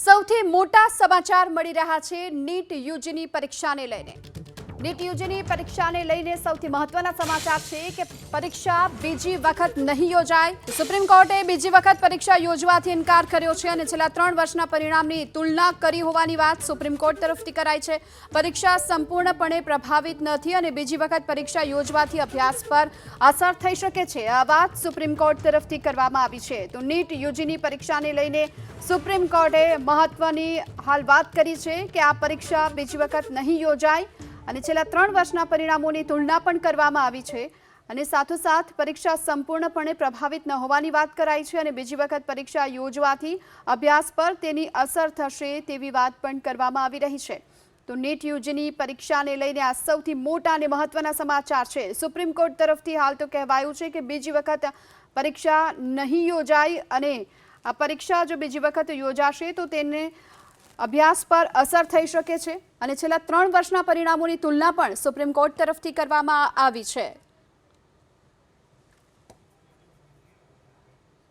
સૌથી મોટા સમાચાર મળી રહ્યા છે નીટ યુજીની પરીક્ષાને લઈને। નીટ યુજીની પરીક્ષાને લઈને સૌથી મહત્વના સમાચાર છે કે પરીક્ષા બીજી વખત નહીં યોજાય। સુપ્રીમ કોર્ટે બીજી વખત પરીક્ષા યોજવાથી ઇનકાર કર્યો છે અને છેલ્લા 3 વર્ષના પરિણામની તુલના કરી હોવાની વાત સુપ્રીમ કોર્ટ તરફથી કરાઈ છે। પરીક્ષા સંપૂર્ણપણે પ્રભાવિત નથી અને બીજી વખત પરીક્ષા યોજવાથી અભ્યાસ પર અસર થઈ શકે છે, આ વાત સુપ્રીમ કોર્ટ તરફથી કરવામાં આવી છે। તો નીટ યુજીની પરીક્ષાને લઈને સુપ્રીમ કોર્ટે મહત્વની હાલ વાત કરી છે કે આ પરીક્ષા બીજી વખત નહીં યોજાય અને છેલ્લા 3 વર્ષના પરિણામોની તુલના પણ કરવામાં આવી છે અને સાથોસાથ પરીક્ષા સંપૂર્ણપણે પ્રભાવિત ન હોવાની વાત કરાઈ છે અને બીજી વખત પરીક્ષા યોજવાથી અભ્યાસ પર તેની અસર થશે તેવી વાત પણ કરવામાં આવી રહી છે। તો નીટ યુજીની પરીક્ષાને લઈને આ સૌથી મોટા અને મહત્વના સમાચાર છે। સુપ્રીમ કોર્ટ તરફથી હાલ તો કહેવાયું છે કે બીજી વખત પરીક્ષા નહીં યોજાય અને આ પરીક્ષા જો બીજી વખત યોજાશે તો તેને અભ્યાસ પર અસર થઈ શકે છે અને છેલ્લા 3 વર્ષના પરિણામોની તુલના પણ સુપ્રીમ કોર્ટ તરફથી કરવામાં આવી છે।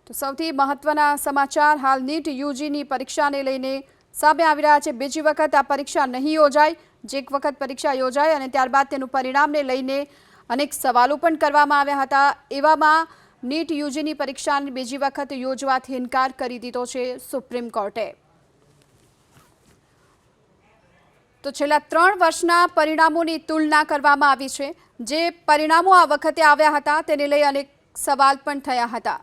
તો સૌથી મહત્વના સમાચાર હાલ નીટ યુજીની પરીક્ષાને લઈને સામે આવી રહ્યા છે। બીજી વખત આ પરીક્ષા નહીં યોજાય, જે એક વખત પરીક્ષા યોજાય અને ત્યારબાદ તેનું પરિણામને લઈને અનેક સવાલો પણ કરવામાં આવ્યા હતા। એવામાં નીટ યુજીની પરીક્ષાની બીજી વખત યોજવાથી ઇનકાર કરી દીધો છે સુપ્રીમ કોર્ટે। તો છેલ્લા 3 વર્ષના પરિણામોની તુલના કરવામાં આવી છે। જે પરિણામો આ વખતે આવ્યા હતા તેને લઈ અનેક સવાલ પણ થયા હતા।